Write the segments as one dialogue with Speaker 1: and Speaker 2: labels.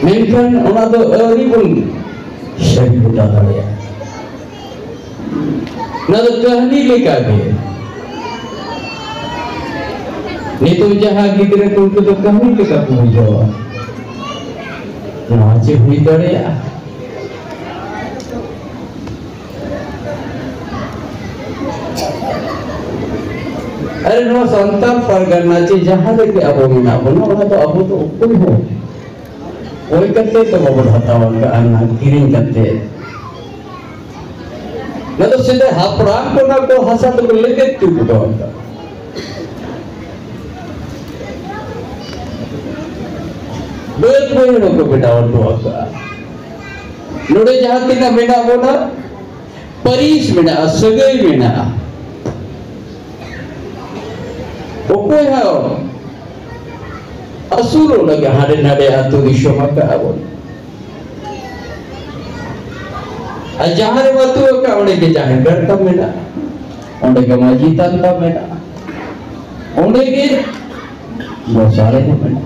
Speaker 1: Mention ओना दो अरी बुन शरी बुटा दाड़े ना तो कहानी लेका के नितु जहां गिदरे को तो कहानी लेका को जो ना चे हुई दाड़े अरे नो संतान परगना चे जहां लेके अबो मिना बोलो ना तो अबो तो कोई हो कोई करते तो बाबू हटावन का अन्ना किरिंग करते ना तो सीधे हापराम को ना को हंसा तो लेके चुप दो बेट कोई ना को बेटा और तो आका नोड़े जहां तीना बेटा बोला परीस बेटा सगई बेटा ओकोय हाओ असुरो लगे हाडे नाडे आतु दिशो मका आबो अजहारे वतु का ओंडे के जाहे गड़ता मेना ओंडे के माजी तंता मेना ओंडे के मोसारे ने मेना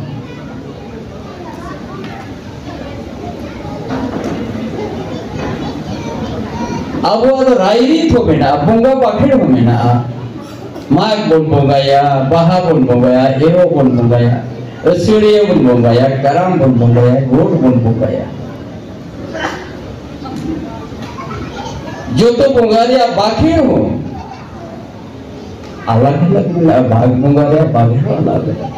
Speaker 1: अब वो रायरी थो मेना बुंगा पाखेड़ हो मेना माग बोन बोंगाया बाहा बोन बोंगाया एहो बोन बोंगाया असीड़िया बोन बोंगाया कराम बोन बोंगाया गोड बोन बोंगाया जो तो बोंगारिया बाखेड़ हो अलग अलग बाग बोंगारिया बाखेड़ अलग है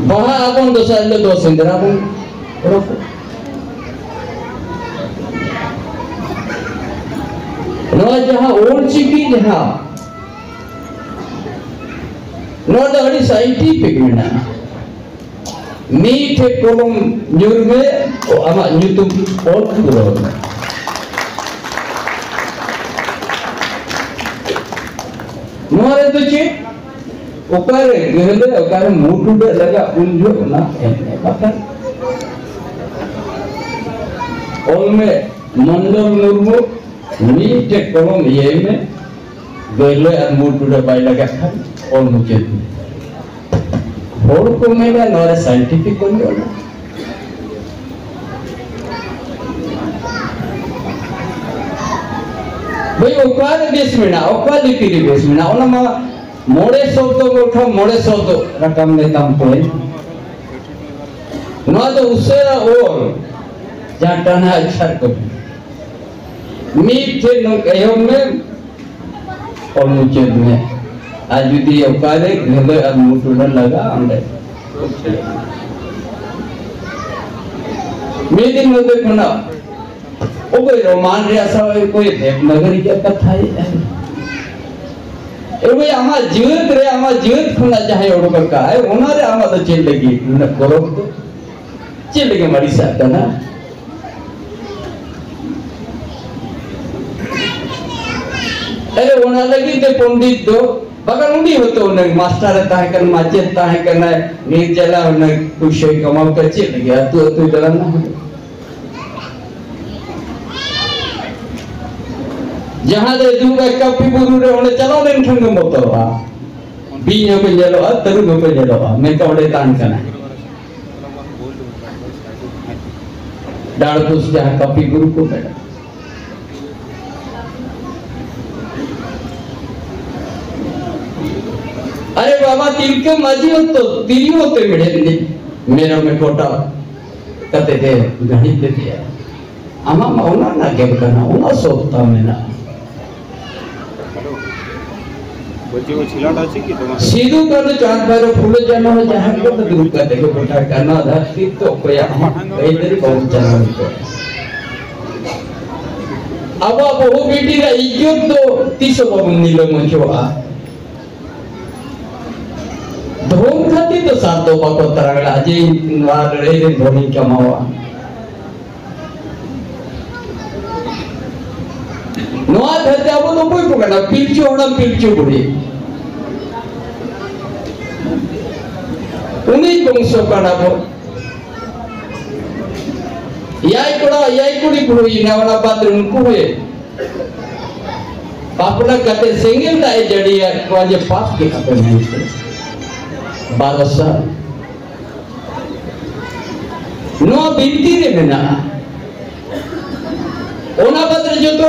Speaker 1: बाहा अपन दोसाले दो संदरा बोन रोको नवा जहां ओल्ड चिकी जहां नोड अड़ी साइंटिफिक मेना मीठे कोलम न्यूर में आमा न्यूतुम ओल पुरो नोरे तो चे ओकारे गहले ओकारे मोटुडे लगा उनजो ना एने बाकर ओल में मंडल मुर्मू मीठे कोलम ये में गहले और मोटुडे बाय लगा था ओल मुझे होड़ को मेरा नोरे साइंटिफिक कोई ना भाई ओकारे बेस में ना ओकारे किरी बेस में ना ओना मा मोड़े सौ तो उठा मोड़े सौ तो रकम ने कम कोई ना तो उससे और जाटाना अच्छा को मीठे नोक में और मुझे में आज भी ओकारे गले और मुटुडा लगा अंडे मेरी नोदे कोना ओ कोई रोमान रे आसा कोई देवनगरी के कथा है ए भाई आमा जीवित खुना चाहे ओडो का है ओना रे आमा तो चेल लगी न करो तो चेल लगे मरी साता ना अरे ओना लगी ते पंडित दो बगल उंडी होतो न मास्टर ताहे कर माचेत ताहे करना नीर चला न कुछ कमाल कर चेल गया तो डरना जहां दे दुगा कपी बुरु रे ओने चलो लेन ठंग मोतवा बीño को जेलो तरु को जेलो मैं का ओडे तान कना डाड़पुस जहां कपी बुरु को बेटा अरे बाबा तिलके माजी हो तो तिरी होते मेरे मेरा में कोटा कते दे गणित दे दिया आमा मौना ना के करना ओना सोचता में ना
Speaker 2: बच्चे को छिलाट আছে কি তোমার
Speaker 1: सीधू कर चांद भैरव फूल जाना हो जहां को तो दूर का देखो बेटा करना धरती तो कोई इधर बहुत जाना है अब बहु बेटी का इज्जत तो 30 बाबू नीलो मचोआ धोम खाती तो सात दो बाको तरगड़ा जे वार रे धोनी कमावा नोआ धरते अब तो कोई पकड़ा पिलचो होना पिलचो बुढ़ी उन्हीं बंशो का नामो याई कुड़ी बुढ़ी ना वाला पात्र उनको है पापना कहते सिंगल दाई जड़ी है को आज पाप के खाते नहीं 12 ᱱᱚᱣᱟ ᱵᱤᱱᱛᱤ ᱨᱮ ᱢᱮᱱᱟᱜᱼᱟ ᱚᱱᱟ ᱵᱟᱫᱽᱨᱮ ᱡᱚᱛᱚ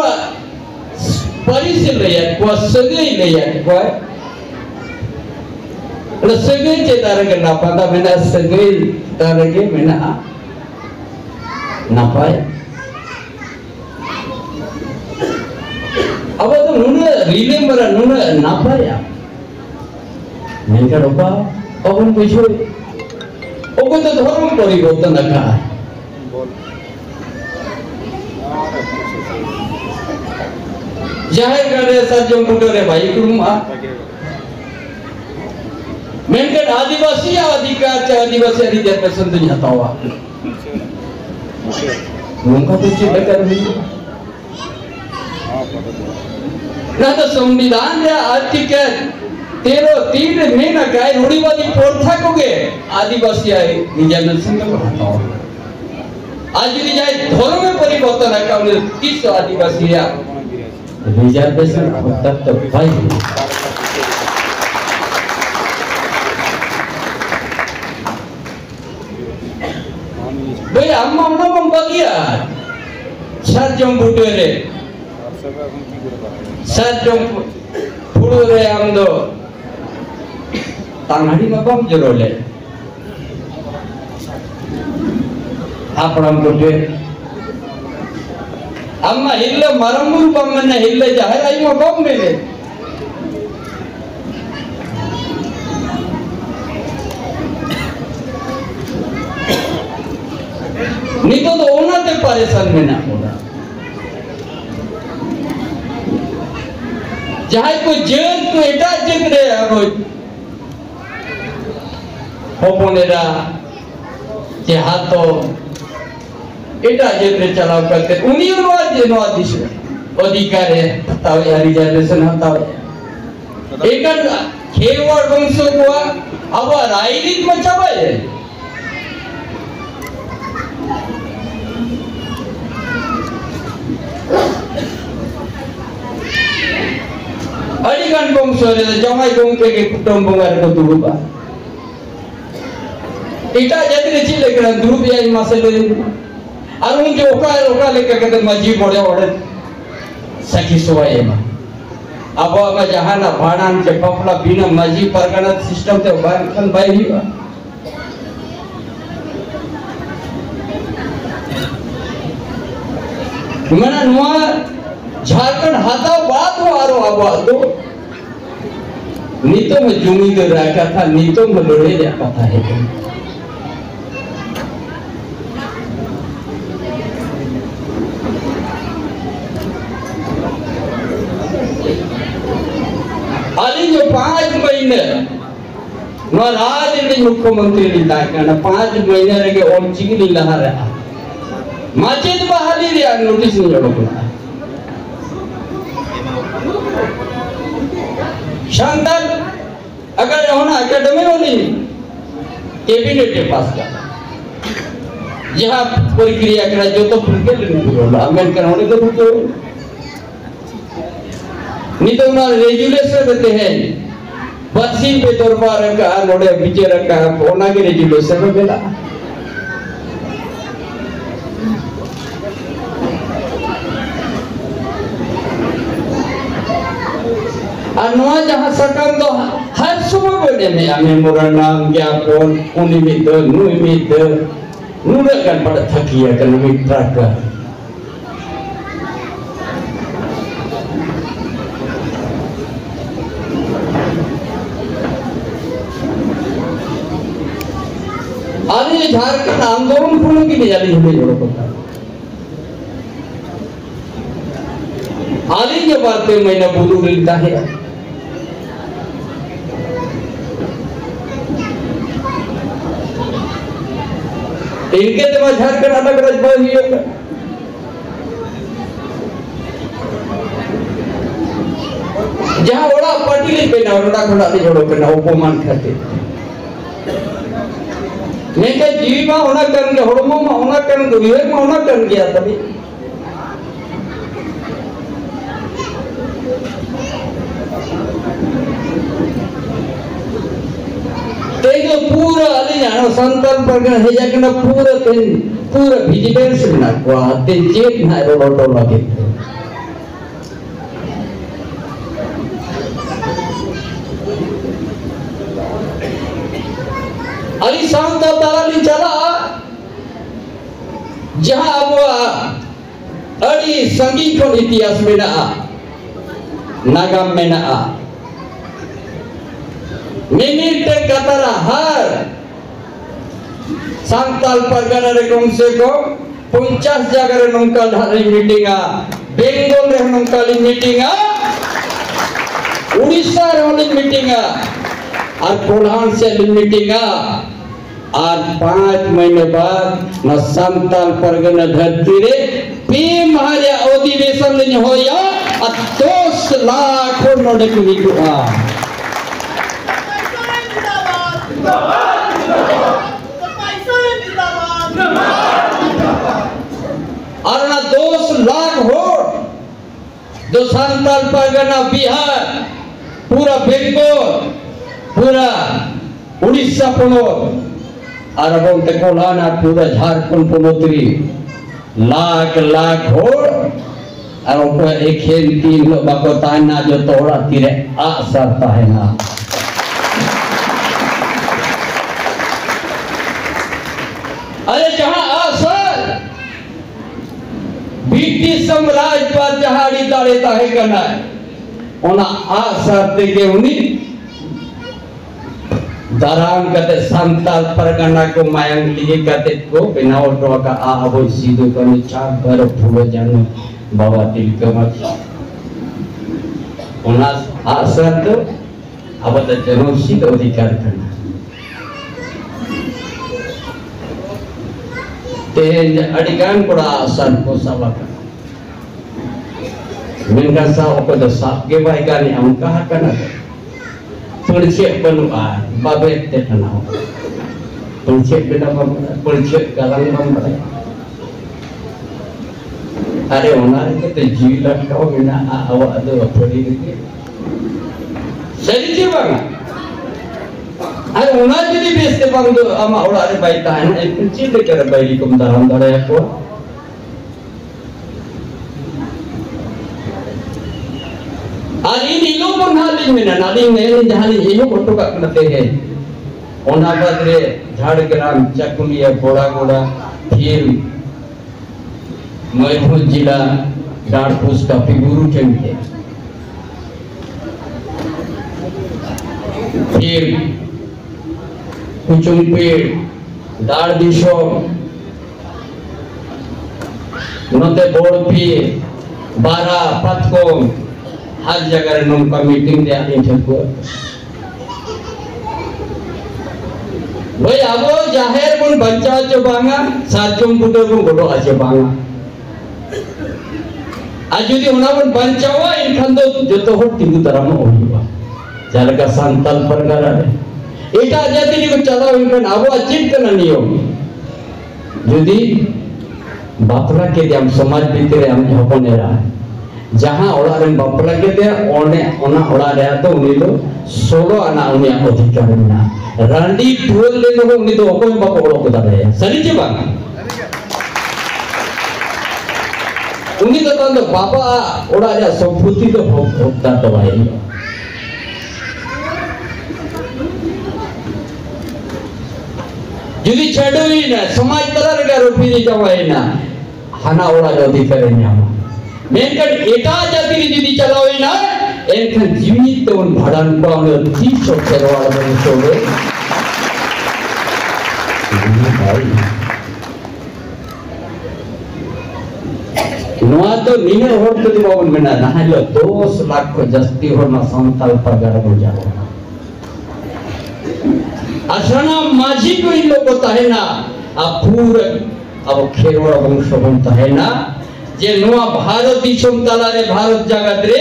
Speaker 1: ᱯᱟᱹᱨᱤᱥ ᱞᱟᱹᱭᱟᱫ ᱠᱚᱣᱟ ᱥᱟᱹᱜᱟᱹᱭ ᱞᱟᱹᱭᱟᱫ ᱠᱚᱣᱟ ᱥᱟᱹᱜᱟᱹᱭ ᱪᱮᱛᱟᱱ ᱨᱮᱜᱮ ᱱᱟᱯᱟᱭ ᱢᱮᱱᱟᱜᱼᱟ ᱥᱟᱹᱜᱟᱹᱭ ᱪᱮᱛᱟन ᱨᱮᱜᱮ ᱢᱮᱱᱟᱜᱼᱟ नापाय अब तो नुना रीले मरा नुना नापाया नहीं कर रोका अपन पूछो ओको तो धर्म परिवर्तन का जाहिर करे सजम बुटरे भाई कुरुमा मेनकर आदिवासी अधिकार च आदिवासी रिजर्वेशन तो जाता हुआ उनका तो चिंता कर रही ना तो संविधान या आर्टिकल 13(3) में ना काय रूढ़िवादी प्रथा को के आदिवासी रिजर्वेशन को हटाओ आज यदि जाए धर्म में परिवर्तन है का उन्हें 30 आदिवासी या रिजर्वेशन तब तो भाई भाई अम्मा उन्हें हम बगिया साजम बुटरे साजम बुटरे हम दो तांगड़ी में बम जरोले आप हम बुटे अम्मा हिल्ले मरमुर बम में न हिल्ले जाहे आई में बम मिले नहीं तो ओना ते परेशान में ना होना चाहे कोई जेल तो एटा जिक्र है रोज होपोनेरा के हाथों एटा जिक्र चलाओ करते उन्हीं नवा दिश अधिकार है तावे रिजर्वेशन हतावे एक खेवाड़ वंशों को अब राजनीति में चबाए अड़ीगन वंशो रे जमाई गोंके के कुटुंब बंगार को दुरुबा इटा जतरे चिले कर दुरुबिया मासे ले और उन जो ओका लेके के मजी बड़े बड़े सखी सोए में अब में जहां ना भाड़ान के पपला बिना मजी परगना सिस्टम ते बाखन भाई हुआ मना नुआ झारखंड हाथा बात वारो आवाज दो नीतो में जुमी दे रखा था नीतो में लड़े रखा था है अली जो 5 महीने महाराज ने मुख्यमंत्री लिखा करना 5 महीने रह गए और चिंगी लहा रहा माचिद बहाली रे नोटिस नहीं जोड़ो शानदार अगर होना एकेडमी होनी कैबिनेट के पास का यहाँ प्रक्रिया करा जो तो फुलके लेने अम्बेडकर होने को तो नहीं तो उन्हें रेजुलेशन देते हैं बच्ची पे दरबार का लोड़े बिचे रखा ओना के रेजुलेशन में मिला अनवा जहाँ सकम तो हर समय बोले में हमें मुरनाम क्या कौन उन्हीं में नूरे कर पड़ थकिया कर मित्रा कर आदि झारखंड आंदोलन खोलने के लिए जाली हमें जोड़ो पड़ता आदि के बातें मैंने बुदू मिलता है इनके तो झारखंड अलग राजभवन होगा जहाँ बड़ा पार्टी ले पे ना बड़ा खड़ा ले जोड़ो पे ना उपमान करते नहीं क्या जीवी माँ होना करने होड़मो माँ होना करने विवेक माँ होना करने गया तभी ते santal pergana heja kena pura vigilance bina ko ten jet na rodo lagi ali santal dalali chala jaha abwa adi sangi kon itias mena nagam mena minit katara har santal pargana re kom se kom 50 jaga re nongkal hari meeting Bengal re nongkal meeting Odisha re holing meeting और कोल्हान से meeting और 5 महीने बाद न संताल परगना धरती रे पीम हरिया अधिवेशन लेने होया और 10 लाख नोडे को निकुआ और ना 10 लाख हो जो संताल परगना बिहार पूरा बंगाल पूरा उड़ीसा पोनोत और अब कोल्हाना पूरा झारखंड पोनोतरी लाख लाख हो और उनको एक खेल 3 लोग बाको ताना जो तोड़ा तीरे आसरता है ना अरे जहां असर ब्रिटिश साम्राज्य पर जहाड़ी दाड़ेता है करना ओना असर देके उन्हीं दाराम कते संताल परगना को मायंग लिए कते को बिनाव टोका आवो सीधो कने चार भर फूल जानो बाबा तिलकमत ओना असर तो अब त जनोचित अधिकार करना ते अडिगान कोड़ा असर को सबक मेनका सा को तो साफ के भाई गानी हम कहा करना परिचय बनुआ बाबे ते तनाव परिचय बेटा बाबा परिचय गालांग बाबा अरे ओनारे के जीव लटकाओ बिना आव अदो थोड़ी के सही के बांगा अरे ओनारे जदी बेस्ते बांगो अमा ओड़ारे बाइता है ना एक चीज लेकर बाइली को दाराम दारे को आज इन इलो को नाली में नाली में जहां ये फोटो का करते हैं ओना बदरे झाड़ग्राम चकुलिया बोड़ा फिर मयूरभंज जिला डारपुस का पिगुरु टेंटे फिर कुचुमपेड़ दाड़ दिशो नते बोड़पी बारा पतकोम हर जगह नौका मीटिंग दे आने ठको भाई अब जाहिर बन बच्चा जो बांगा साचुम बुडो को गोडो आचे बांगा आज जुदी होना बन बच्चावा इनखान दो जो तो हो तिगु तरह में होइबा जालका संताल परगना रे एटा जाति को चलाओ इनखान अब अचित करना नियम जुदी बापला के हम समाज भीतर हम हपने रहा जहां ओड़ारे बापला के दे ओने ओना ओड़ारे तो उनी तो 16 आना उनी अधिकार ना रांडी टूल ले नो उनी तो ओको बाप ओड़ो को दारे सरी जे बांग उनी तो तंद बापा ओड़ारे संपत्ति तो भोगता तो भाई जुदी छडोई ना समाज तला रे रोपी जवाई ना हाना ओड़ारे अधिकार न्यामा मेनकन एटा जाति जुदी चलावे ना एनखन जीवित उन भड़न पावन 30 खेरवाड़ में सोवे नोआ तो निने होट तो बावन में ना हालो 10 लाख को जस्ती हो ना संताल पगार हो जाओ असना माझी को इन लोग होता है ना अपूर अब खेरवाड़ वंश बनता है ना जे नोआ भारत दिशम तलारे भारत जगत रे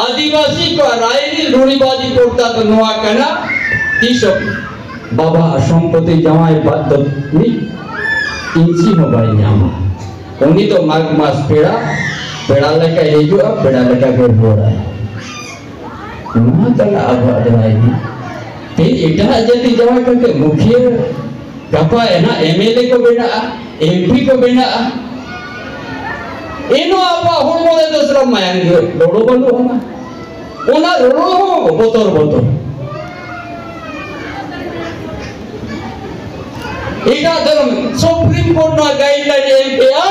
Speaker 1: आदिवासी को रायरी रूढ़ीबाजी करता तो नोआ कना दिशम बाबा संपत्ति जमाई बात नी इंची हो भाई न्यामा उन्हीं तो माघ मास पेड़ा लेकर हेजो पेड़ा लेकर के हो रहा है नोआ तला अब अदराई ते इतना जल्दी जमा करके मुखिया गपा है ना एमएलए को बेना एमपी को बेना इनो apa hormo de dosra mayang lodo balu hona ona lodo ho botor botor एका धर्म सुप्रीम कोर्ट ना गाइडलाइन एमपीआ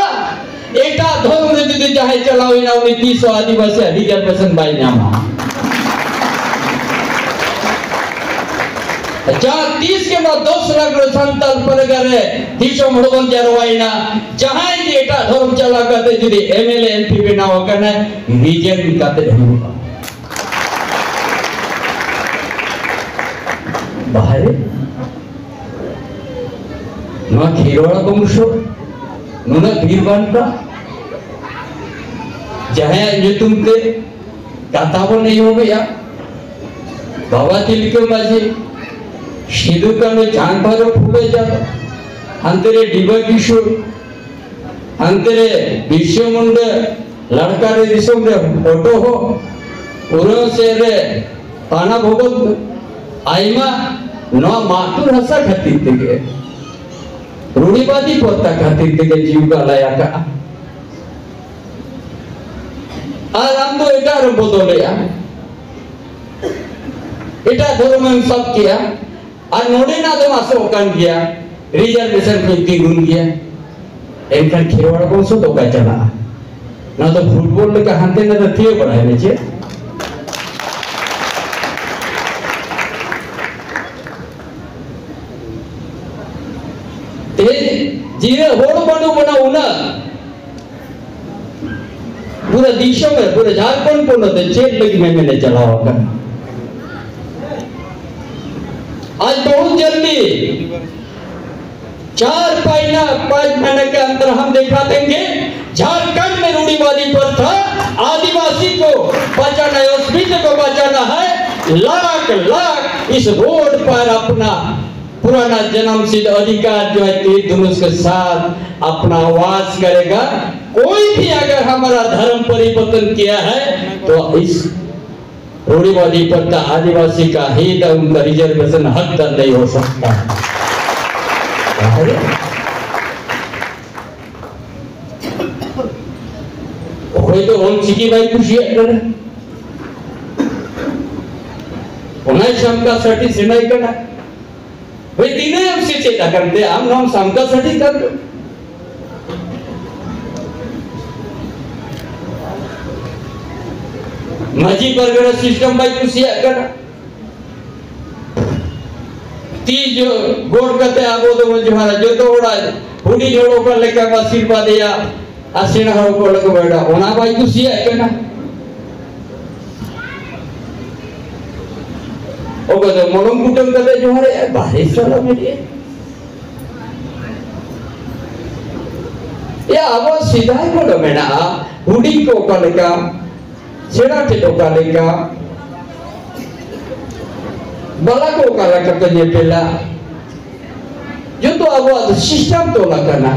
Speaker 1: एका धर्म ने दे चाहे चलाओ ना उन्हें 30 आदिवासी रिजर्वेशन बाय नामा जहाँ 30 के बाद 10 लाख संताल पर गए 30 मड़बन जरवाइना जहाँ ये एटा धर्म चला करते जुदी एमएलए एमपी बिना होकर ना रीजन करते हैं बाहर ना खीरवाड़ा बंशो नुना बीरबान का जहाँ ये तुमके काताबो नहीं हो गया बाबा तिलके माजी सिद्धू कानु जानवर फूले जाता अंतरे डिबा किशोर अंतरे विश्व मुंडे लड़का रे दिसों रे फोटो हो उरो से रे ताना भोगत आइमा ना मातुर हसा खाती थे रूढ़िवादी पोता खाती थे जीव का लाया का आराम तो इटा रे बोले या इटा धर्म में सब किया और नोड़े ना तो मासो कान किया रिजर्वेशन को तीगुन किया इनका खिलवाड़ कौन सो तो क्या चला ना तो फुटबॉल लेकर हंते ना तो थिए पढ़ाए नीचे ते जीरे होड़ बनो बना उना पूरा दिशा में पूरा झारखंड को ना तो चेत लगी में मैंने चला होगा आज बहुत जल्दी 4 महीना 5 महीने के अंदर हम दिखा देंगे झारखंड में रूढ़िवादी प्रथा आदिवासी को बचाना है अस्मिता को बचाना है लाख लाख इस रोड पर अपना पुराना जन्म सिद्ध अधिकार जो है तीर धनुष के साथ अपना वास करेगा कोई भी अगर हमारा धर्म परिवर्तन किया है तो इस रूढ़िवादी प्रथा आदिवासी का हित उनका रिजर्वेशन हक तक नहीं हो सकता कोई तो होल चिकी भाई खुशी है उन्हें शंका साठी से नहीं करना भाई तीनों हमसे चेता करते हम नाम शंका साठी कर माझी परगड़ा सिस्टम बाई कुछ कर ती जो गोड़ करते आगो तो मुझे हमारा जो तो उड़ा हुडी जोड़ो कर लेकर आशीर्वाद या आशीना हो को लेकर बैठा होना बाई कुछ करना ओके तो मोलम कुटम करते जो हमारे बाहर चला मेरी या अब सीधा ही बोलो मैंने हुडी को कर लेकर सेना के टोका लेगा बाला को काला करके ये पहला जो तो अब सिस्टम तो लगाना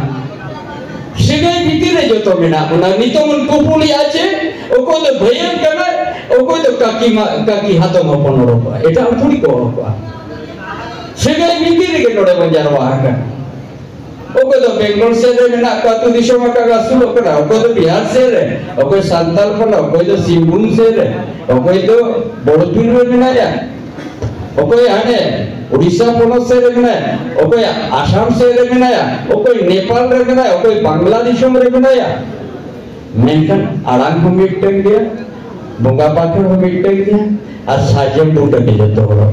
Speaker 1: सिगे बितिरे जो तो मिना उन्हें नितो मन कुपुली आचे ओको तो भयन करना ओको तो काकी हाथों में पनो रोका इटा थोड़ी को रोका सिगे बितिरे के नोड़े बंजार वहाँ का ओको तो बेंगलोर से रे मिना का तो दिशा में का सुलो करा ओको तो बिहार से रे ओको सांताल पना ओको तो सिंहभूम से रे ओको तो बोड़ोतुल में मिना या ओको याने उड़ीसा पोनोत से रे मिना ओको आसाम से रे मिना या ओको नेपाल रे मिना ओको बांग्लादेश में रे मिना या मेंशन आड़ांग को मिटन गया बोंगा पाखर को मिटन गया और साजम टूट के जतो हो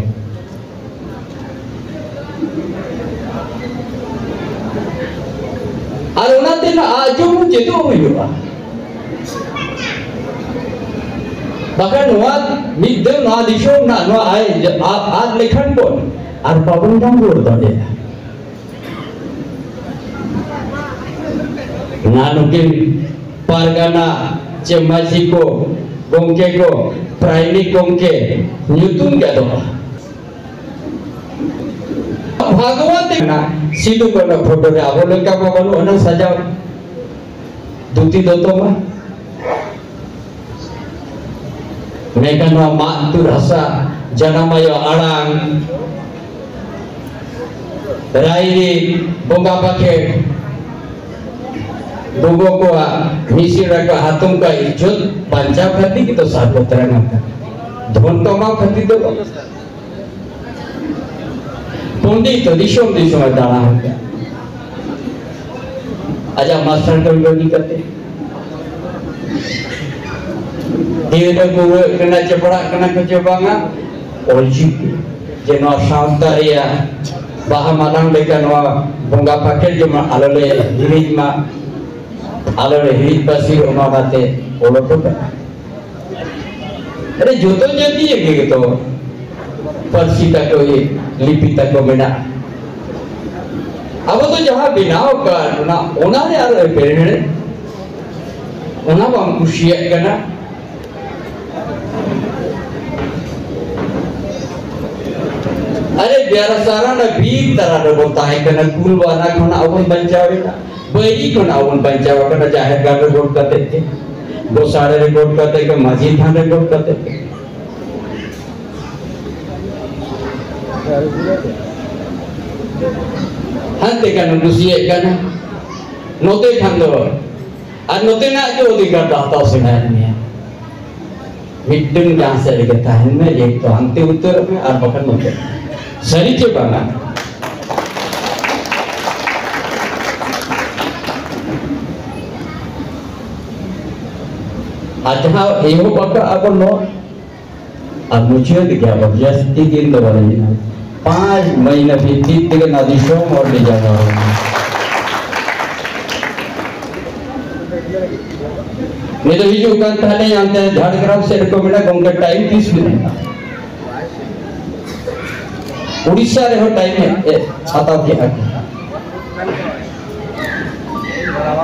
Speaker 1: और उन्हें दिन आज मुझे तो हुई हुआ bahkan nuat midde nuat dishom na nuat ay ad lekhan pun ar babun danggur tadi nanukin pargana cemasi ko gongke ko praini gongke nyutung gado भगवत ना सीधु को ना फोटो रे आवो लंका को बोलो ना सजाओ दूती दो तो mereka no mak tu rasa janam ayo arang rairi bonga pakai bungo ko misi raga hatung ka ijut panjab hati kita sahabat terangkan dhon to mau hati to pundi to dishom dana aja master ko lagi kate dia dah guru kena ceprak kena kecobangan ojik jeno sautaria baha malang dekan wa bonga pakai jema alole dirima alore hirit pasi oma bate olo to अरे जोतो जाती है कि तो पर्सी तक को ये लिपि तक को बिना अब तो जहाँ बिनाव कर ना ओना ने आर पेरेंट ओना बम खुशी है क्या ना अरे बिहार सारा ना बीर तरह ना बोलता है क्या ना कुल वाला खाना अवन बंचावे ना बड़ी को ना अवन बंचावे क्या ना जाहिर कर रिपोर्ट करते थे दो सारे रिपोर्ट करते कि मस्जिद थान रिपोर्ट करते थे हाँ देखा ना दूसरी एक का ना नोटे खान दो आज नोटे ना जो अधिकार दाता उसे ना नहीं मीटिंग जहाँ से लेकर था इनमें एक तो अंतिम उत्तर में और बकन नोटे सही चीज़ बना अच्छा एहो बका अब नो अब मुझे क्या बस तीन तो वाले 5 महीने भी तीन के नदी शो और ले जाना मैं तो हिजू करता नहीं जानते हैं झाड़ग्राम से रिकमेंड करूँगा टाइम 30 मिनट उड़ीसा रे हो टाइम है छाता के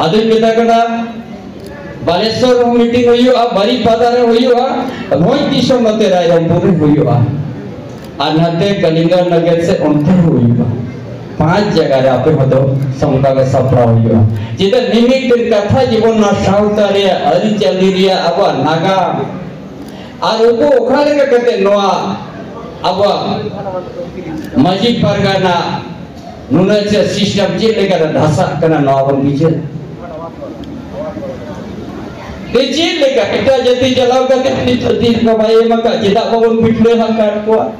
Speaker 1: आदि पिता का बालेश्वर मीटिंग हुई हो बड़ी पदारे हुई हो रोज दिशो मते रायरंपुर हुई हो अनहते कलिंगर नगर से उनते हुई हो 5 जगह रे आपे होतो संगा के सफरा हुई हो जिते निमित कथा जीवन ना साउतारे अरि चलिरिया अब नागा और उको ओखाले के कहते नोआ अब मस्जिद परगना नुने से सिस्टम जे लेकर ढासा करना नोआ बन नीचे Kecil lega kita jadi jalan kaki ini terjadi kebaya maka tidak bangun video hangkat kuat.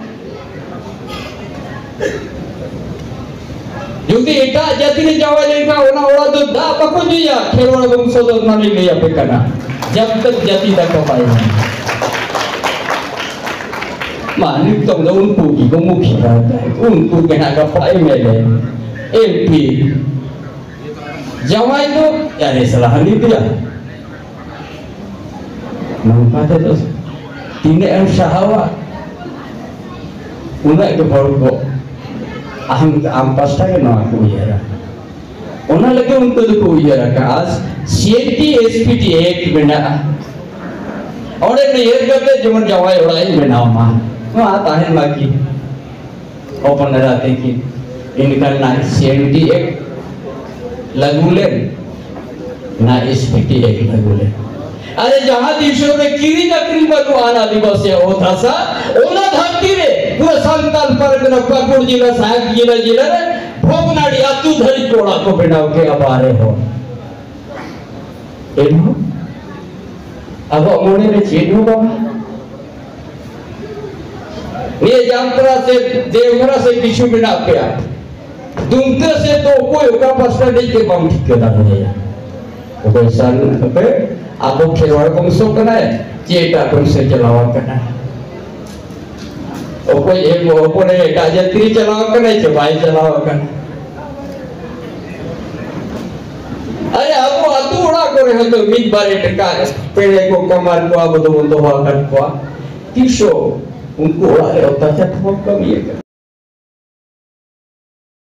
Speaker 1: Jadi kita jadi ni Jawa lega orang-orang tu dah apa pun dia खेलवाड़ बंशो तो नानी लिया पेकना जब तक जाति dah kebaya. Manik tu dah unpu ki komuki dah unpu kena kebaya mele. MP Jawa itu ya salah ni dia. Nampak tu, tindak yang syahwat, unak ke baru ko, ampas tak kena aku iyara. Unak lagi untuk tu iyara kas, CNT SPT एक बना, और एक ने ये करते जुमन जवाई उड़ाई बना माँ, वो आता है बाकी, ओपन रहते कि इनका ना CNT एक लगुले, ना SPT एक लगुले. अरे जहाँ दिशों में किरी नकरी बलवान आदिवासी होता सा ओला धरती रे पूरा संताल पर के नक्कापुर जिला साहब जिला रे भोगनाड़ी अतु धरी कोड़ा को बिनाव के अब आ रहे हो एनो अब मोने में चेन हो बाबा ये जामतरा से देवघरा से पिछू बिना पे दुमते से तो कोई का पस्ता नहीं के बम ठीक कर रहा है वो सन पे आपको खेलवाड़ को मुसो करना है चेटा को से चलावा करना है और कोई एक वो ने काजत्री चलावा करना है चबाई चलावा करना अरे अब वो अतुड़ा को रहे तो मिट बारे टका पेड़े को कमर को अब तो हुआ कर को तीसो उनको उड़ा रहे होता था बहुत कम ये कर